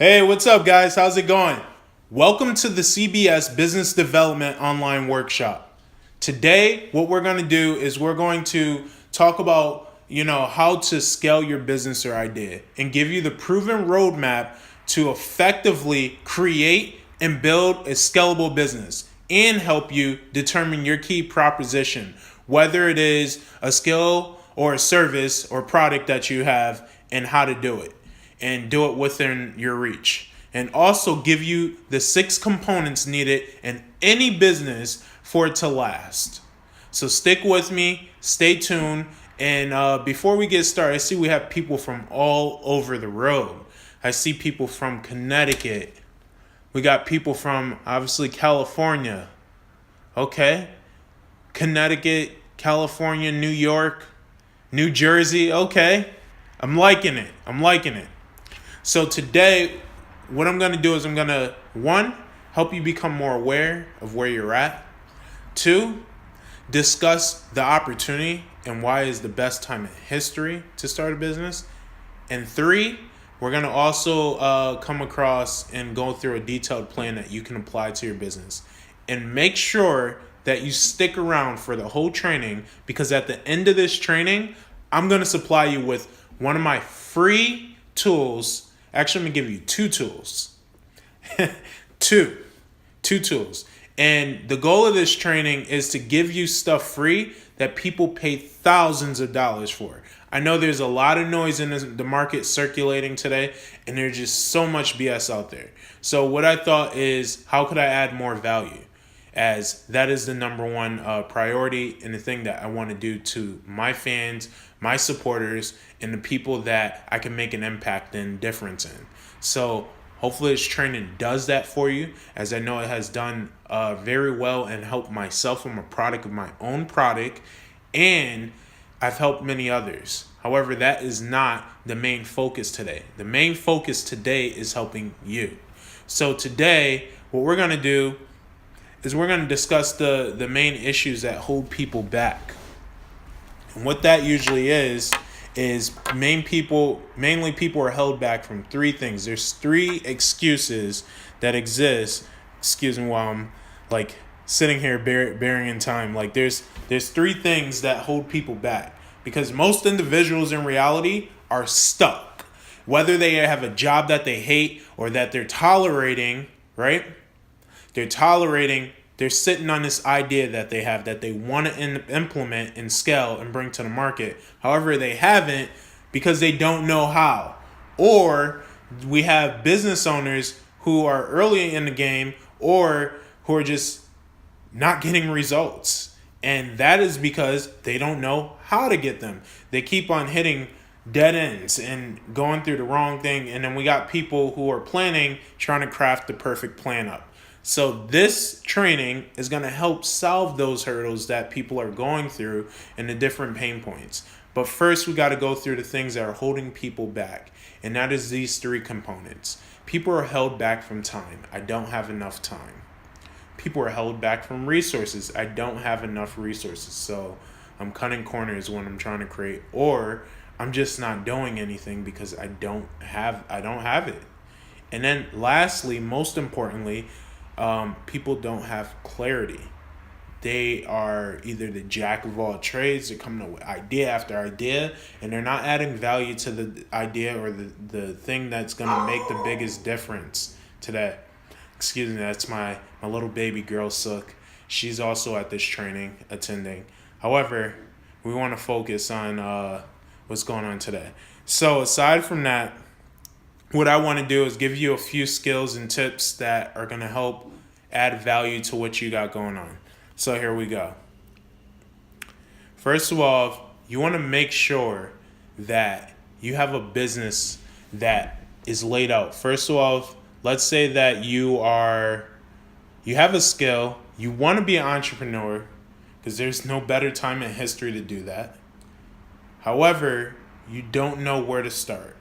Hey, what's up, guys? How's it going? Welcome to the CBS Business Development Online Workshop. Today, what we're going to do is we're going to talk about, how to scale your business or idea and give you the proven roadmap to effectively create and build a scalable business and help you determine your key proposition, whether it is a skill or a service or product that you have and how to do it and do it within your reach. And also give you the 6 components needed in any business for it to last. So stick with me, stay tuned. And before we get started, I see we have people from all over the road. I see people from Connecticut. We got people from, obviously, California. Okay. Connecticut, California, New York, New Jersey. Okay. I'm liking it. So today, what I'm going to do is I'm going to, 1, help you become more aware of where you're at. 2, discuss the opportunity and why is the best time in history to start a business. And 3, we're going to also come across and go through a detailed plan that you can apply to your business. And make sure that you stick around for the whole training, because at the end of this training, I'm going to supply you with one of my free tools. Actually, I'm going to give you 2 tools. two tools. And the goal of this training is to give you stuff free that people pay thousands of dollars for. I know there's a lot of noise in the market circulating today, and there's just so much BS out there. So what I thought is, how could I add more value? As that is the number one priority and the thing that I want to do to my fans, my supporters, and the people that I can make an impact and difference in. So hopefully this training does that for you, as I know it has done very well and helped myself. I'm a product of my own product, and I've helped many others. However, that is not the main focus today. The main focus today is helping you. So today, what we're going to do is we're going to discuss the main issues that hold people back. And what that usually is mainly people are held back from 3 things. There's 3 excuses that exist. Excuse me while I'm sitting here bearing in time. There's 3 things that hold people back, because most individuals in reality are stuck. Whether they have a job that they hate or that they're tolerating, right? They're sitting on this idea that they have that they want to implement and scale and bring to the market. However, they haven't because they don't know how. Or we have business owners who are early in the game or who are just not getting results. And that is because they don't know how to get them. They keep on hitting dead ends and going through the wrong thing. And then we got people who are planning, trying to craft the perfect plan up. So this training is going to help solve those hurdles that people are going through and the different pain points. But first, we got to go through the things that are holding people back. And that is these 3 components. People are held back from time. I don't have enough time. People are held back from resources. I don't have enough resources. So I'm cutting corners when I'm trying to create, or I'm just not doing anything because I don't have it. And then lastly, most importantly, people don't have clarity. They are either the jack of all trades, they're coming up with idea after idea, and they're not adding value to the idea or the thing that's going to make the biggest difference today. Excuse me, that's my little baby girl, Sook. She's also at this training attending. However, we want to focus on what's going on today. So aside from that, what I want to do is give you a few skills and tips that are going to help add value to what you got going on. So here we go. First of all, you want to make sure that you have a business that is laid out. First of all, let's say that you have a skill, you want to be an entrepreneur, because there's no better time in history to do that. However, you don't know where to start.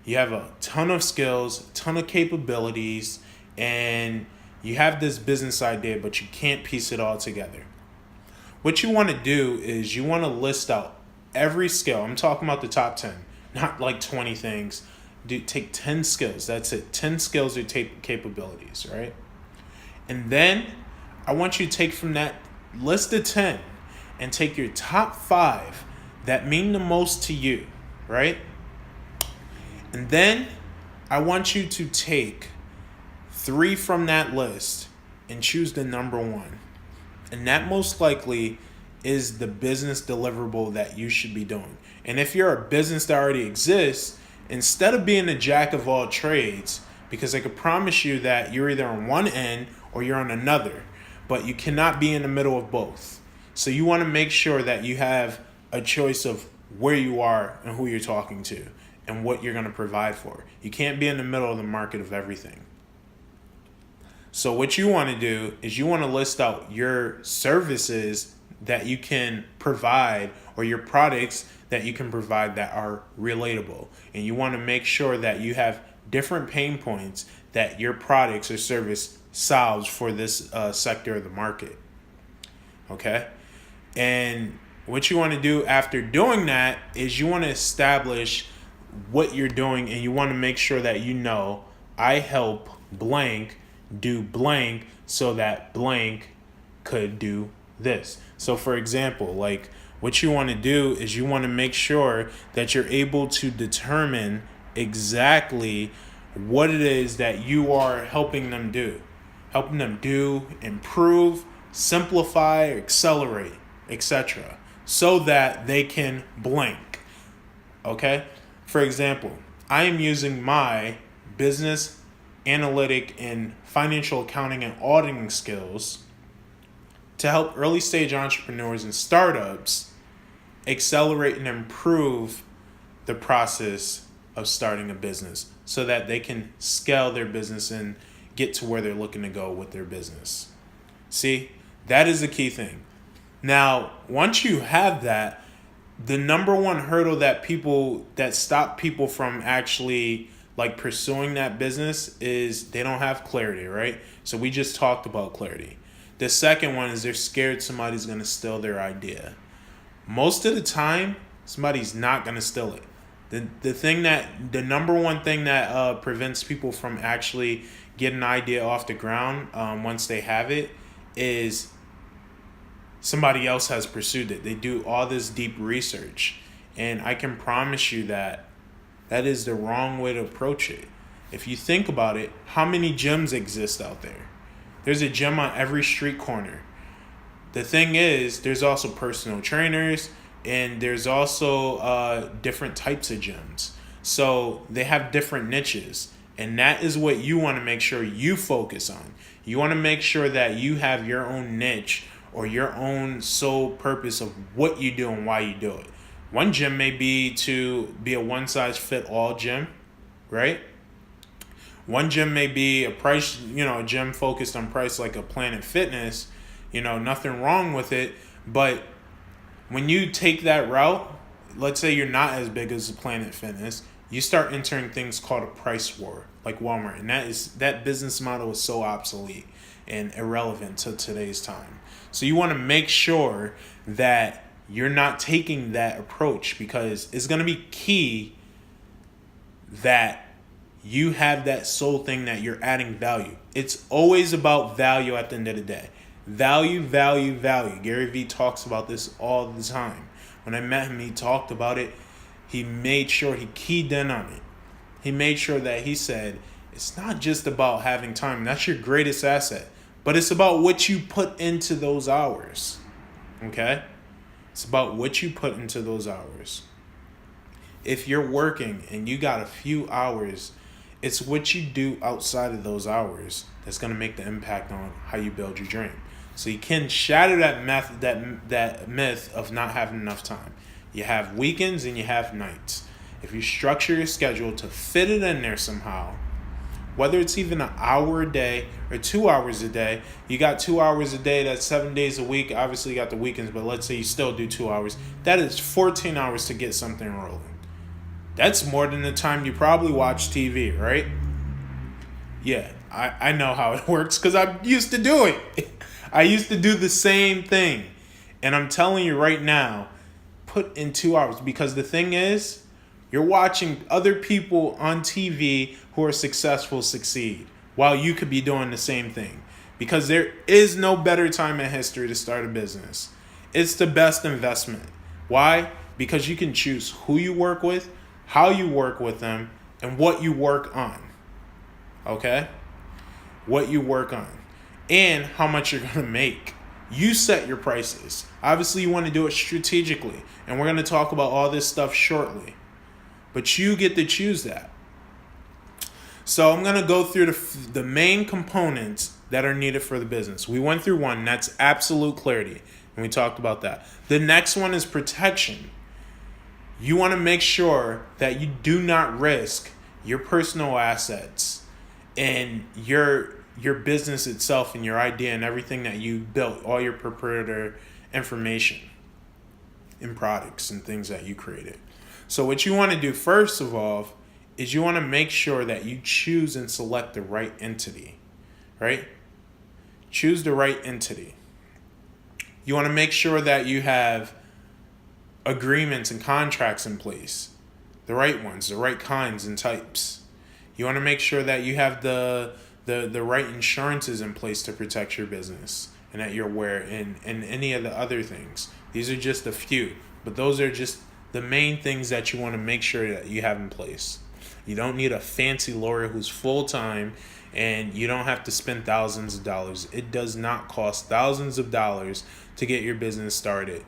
You have a ton of skills, a ton of capabilities, and you have this business idea, but you can't piece it all together. What you want to do is you want to list out every skill. I'm talking about the top 10, not 20 things. take 10 skills. That's it. 10 skills or capabilities, right? And then I want you to take from that list of 10 and take your top 5 that mean the most to you, right? And then I want you to take 3 from that list and choose the number 1. And that most likely is the business deliverable that you should be doing. And if you're a business that already exists, instead of being a jack of all trades, because I could promise you that you're either on one end or you're on another, but you cannot be in the middle of both. So you want to make sure that you have a choice of where you are and who you're talking to and what you're going to provide for. You can't be in the middle of the market of everything. So what you want to do is you want to list out your services that you can provide or your products that you can provide that are relatable. And you want to make sure that you have different pain points that your products or service solves for this sector of the market. Okay? And what you want to do after doing that is you want to establish what you're doing, and you want to make sure that you know, I help blank do blank so that blank could do this. So for example, like what you want to do is you want to make sure that you're able to determine exactly what it is that you are helping them do, improve, simplify, accelerate, etc., so that they can blank. Okay? For example, I am using my business analytic and financial accounting and auditing skills to help early stage entrepreneurs and startups accelerate and improve the process of starting a business so that they can scale their business and get to where they're looking to go with their business. See, that is the key thing. Now, once you have that, the number one hurdle that stop people from actually like pursuing that business is they don't have clarity, right? So we just talked about clarity. The second one is they're scared somebody's going to steal their idea. Most of the time, somebody's not going to steal it. The number one thing that prevents people from actually getting an idea off the ground once they have it is somebody else has pursued it. They do all this deep research. And I can promise you that is the wrong way to approach it. If you think about it, how many gyms exist out there? There's a gym on every street corner. The thing is, there's also personal trainers, and there's also different types of gyms. So they have different niches. And that is what you want to make sure you focus on. You want to make sure that you have your own niche or your own sole purpose of what you do and why you do it. One gym may be to be a one-size-fit-all gym, right? One gym may be a gym focused on price like a Planet Fitness. Nothing wrong with it. But when you take that route, let's say you're not as big as a Planet Fitness, you start entering things called a price war, like Walmart. And that business model is so obsolete and irrelevant to today's time. So you want to make sure that you're not taking that approach, because it's going to be key that you have that sole thing that you're adding value. It's always about value at the end of the day. Value, value, value. Gary Vee talks about this all the time. When I met him, he talked about it. He made sure he keyed in on it. He made sure that he said, it's not just about having time. That's your greatest asset. But it's about what you put into those hours. Okay? It's about what you put into those hours. If you're working and you got a few hours, it's what you do outside of those hours that's going to make the impact on how you build your dream. So you can shatter that myth of not having enough time. You have weekends and you have nights. If you structure your schedule to fit it in there somehow, whether it's even an hour a day or 2 hours a day, you got 2 hours a day, that's 7 days a week. Obviously, you got the weekends, but let's say you still do 2 hours. That is 14 hours to get something rolling. That's more than the time you probably watch TV, right? Yeah, I know how it works because I used to do it. I used to do the same thing. And I'm telling you right now, put in 2 hours. Because the thing is, You're watching other people on TV who are successful succeed while you could be doing the same thing. Because there is no better time in history to start a business. It's the best investment. Why? Because you can choose who you work with, how you work with them, and what you work on. Okay? What you work on. And how much you're going to make. You set your prices. Obviously, you want to do it strategically. And we're going to talk about all this stuff shortly. But you get to choose that. So I'm going to go through the main components that are needed for the business. We went through one. That's absolute clarity. And we talked about that. The next one is protection. You want to make sure that you do not risk your personal assets and your business itself and your idea and everything that you built, all your proprietary information and products and things that you created. So what you want to do first of all is you want to make sure that you choose and select the right entity, right? Choose the right entity. You want to make sure that you have agreements and contracts in place, the right ones, the right kinds and types. You want to make sure that you have the right insurances in place to protect your business and that you're aware and any of the other things. These are just a few, but those are just the main things that you want to make sure that you have in place. You don't need a fancy lawyer who's full-time, and you don't have to spend thousands of dollars. It does not cost thousands of dollars to get your business started.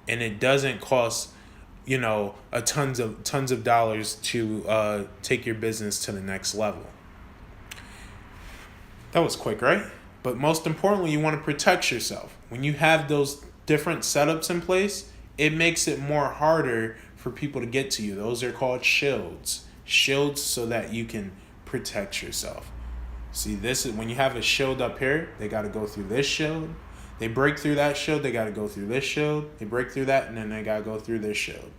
And it doesn't cost, a tons of dollars to take your business to the next level. That was quick, right? But most importantly, you want to protect yourself. When you have those different setups in place, it makes it more harder for people to get to you. Those are called shields. Shields so that you can protect yourself. See, this is when you have a shield up here, they got to go through this shield. They break through that shield, they got to go through this shield. They break through that, and then they got to go through this shield.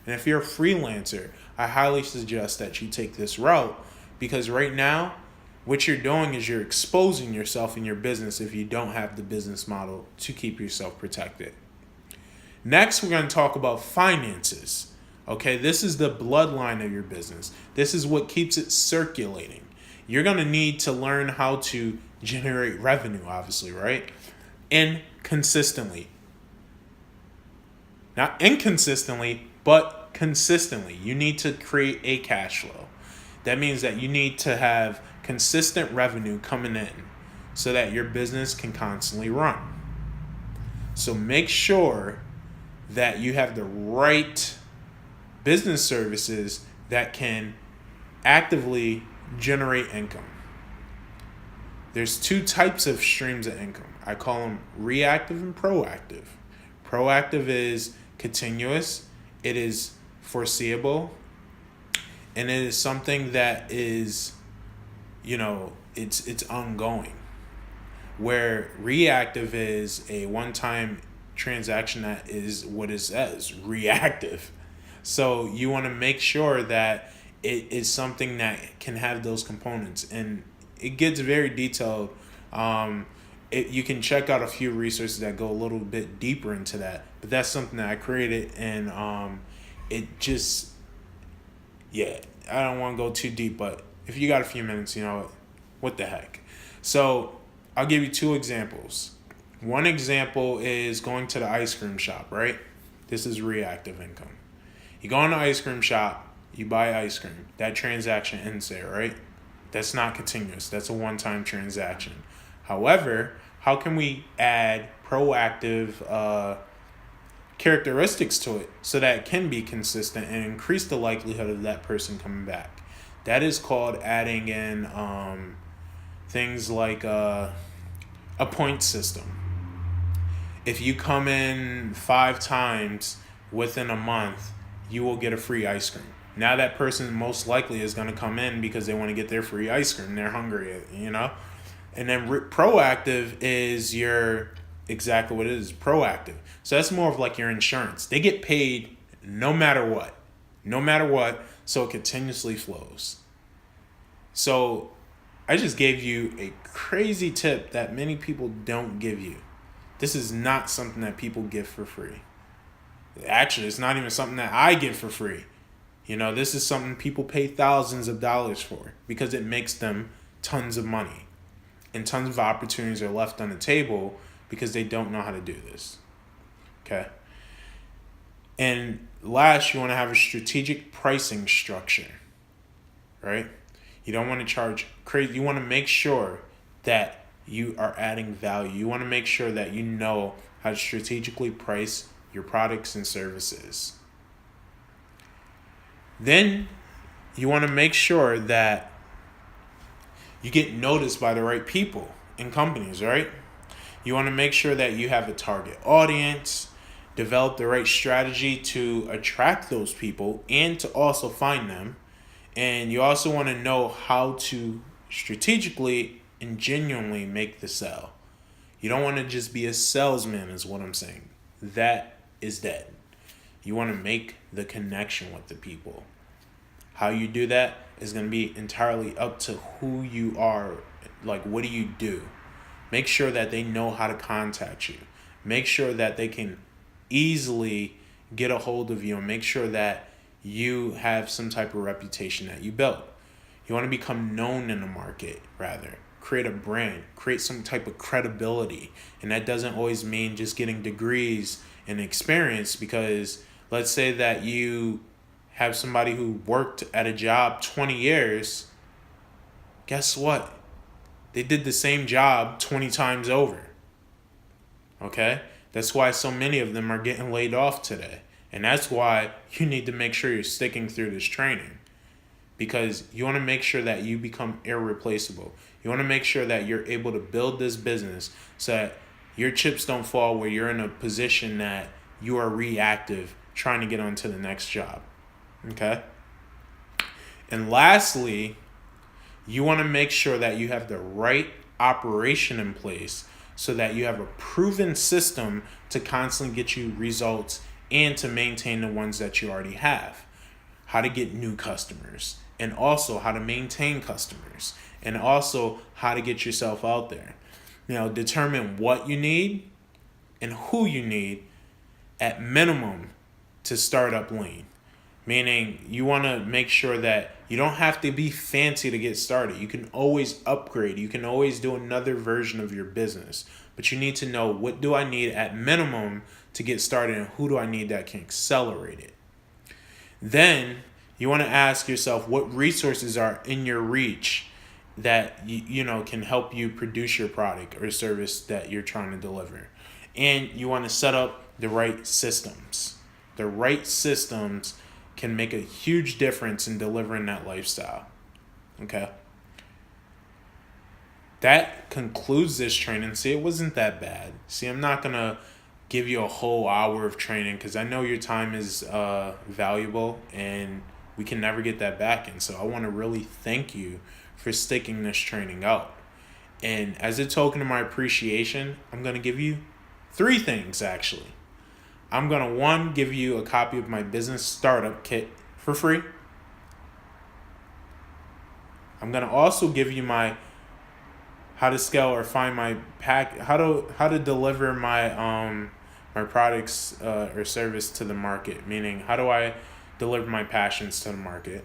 And if you're a freelancer, I highly suggest that you take this route, because right now, what you're doing is you're exposing yourself in your business if you don't have the business model to keep yourself protected. Next, we're going to talk about finances. Okay, this is the bloodline of your business. This is what keeps it circulating. You're going to need to learn how to generate revenue, obviously, right? And consistently. Not inconsistently, but consistently. You need to create a cash flow. That means that you need to have consistent revenue coming in so that your business can constantly run. So make sure that you have the right business services that can actively generate income. There's two types of streams of income. I call them reactive and proactive. Proactive is continuous, it is foreseeable, and it is something that is, it's ongoing. Where reactive is a one-time transaction that is what it says, reactive. So you want to make sure that it is something that can have those components, and it gets very detailed. You can check out a few resources that go a little bit deeper into that, but that's something that I created, and it just, I don't want to go too deep, but if you got a few minutes, what the heck. So I'll give you two examples. One example is going to the ice cream shop, right? This is reactive income. You go in the ice cream shop, you buy ice cream. That transaction ends there, right? That's not continuous. That's a one-time transaction. However, how can we add proactive characteristics to it so that it can be consistent and increase the likelihood of that person coming back? That is called adding in things like a point system. If you come in 5 times within a month, you will get a free ice cream. Now that person most likely is going to come in because they want to get their free ice cream. They're hungry, And then proactive is exactly what it is, proactive. So that's more of like your insurance. They get paid no matter what, so it continuously flows. So I just gave you a crazy tip that many people don't give you. This is not something that people give for free. Actually, it's not even something that I give for free. This is something people pay thousands of dollars for because it makes them tons of money. And tons of opportunities are left on the table because they don't know how to do this. Okay? And last, you want to have a strategic pricing structure, right? You don't want to charge crazy. You want to make sure that you are adding value. You want to make sure that you know how to strategically price your products and services. Then you want to make sure that you get noticed by the right people and companies, right? You want to make sure that you have a target audience, develop the right strategy to attract those people and to also find them. And you also want to know how to strategically and genuinely make the sale. You don't want to just be a salesman, is what I'm saying. That is dead. You want to make the connection with the people. How you do that is going to be entirely up to who you are. Like, what do you do? Make sure that they know how to contact you. Make sure that they can easily get a hold of you, and make sure that you have some type of reputation that you built. You want to become known in the market, rather. Create a brand, create some type of credibility. And that doesn't always mean just getting degrees and experience, because let's say that you have somebody who worked at a job 20 years. Guess what? They did the same job 20 times over. Okay? That's why so many of them are getting laid off today. And that's why you need to make sure you're sticking through this training. Because you want to make sure that you become irreplaceable. You want to make sure that you're able to build this business so that your chips don't fall where you're in a position that you are reactive, trying to get onto the next job. Okay? And lastly, you want to make sure that you have the right operation in place so that you have a proven system to constantly get you results and to maintain the ones that you already have. How to get new customers, and also how to maintain customers, and also how to get yourself out there. Determine what you need and who you need at minimum to start up lean. Meaning you want to make sure that you don't have to be fancy to get started. You can always upgrade. You can always do another version of your business. But you need to know, what do I need at minimum to get started, and who do I need that can accelerate it? Then you want to ask yourself what resources are in your reach that can help you produce your product or service that you're trying to deliver. And you want to set up the right systems. The right systems can make a huge difference in delivering that lifestyle. Okay? That concludes this training. See, it wasn't that bad. See, I'm not going to give you a whole hour of training because I know your time is valuable and we can never get that back. And so I want to really thank you for sticking this training out. And as a token of my appreciation, I'm going to give you 3 things, actually. I'm going to, 1, give you a copy of my business startup kit for free. I'm going to also give you my how to scale or find my how to deliver my my products or service to the market. Meaning, how do I deliver my passions to the market?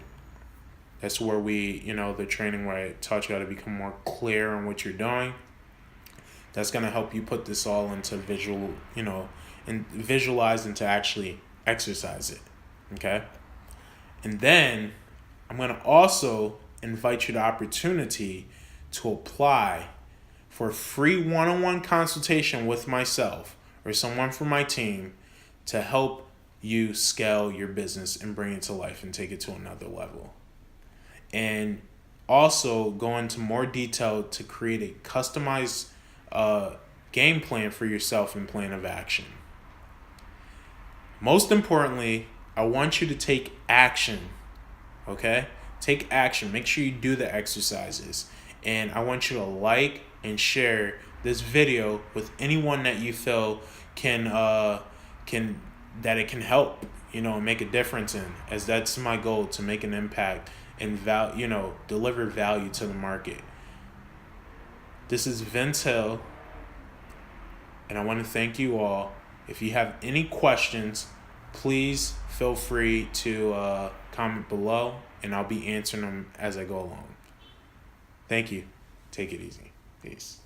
That's where we, the training where I taught you how to become more clear on what you're doing. That's going to help you put this all into visual, and visualize and to actually exercise it. Okay? And then I'm going to also invite you the opportunity to apply for a free one-on-one consultation with myself or someone from my team to help you scale your business and bring it to life and take it to another level. And also go into more detail to create a customized game plan for yourself and plan of action. Most importantly, I want you to take action. Okay? Take action. Make sure you do the exercises. And I want you to like and share this video with anyone that you feel can it can help, make a difference in, as that's my goal, to make an impact and deliver value to the market. This is Vince Hill, and I want to thank you all. If you have any questions, please feel free to comment below, and I'll be answering them as I go along. Thank you. Take it easy. Peace.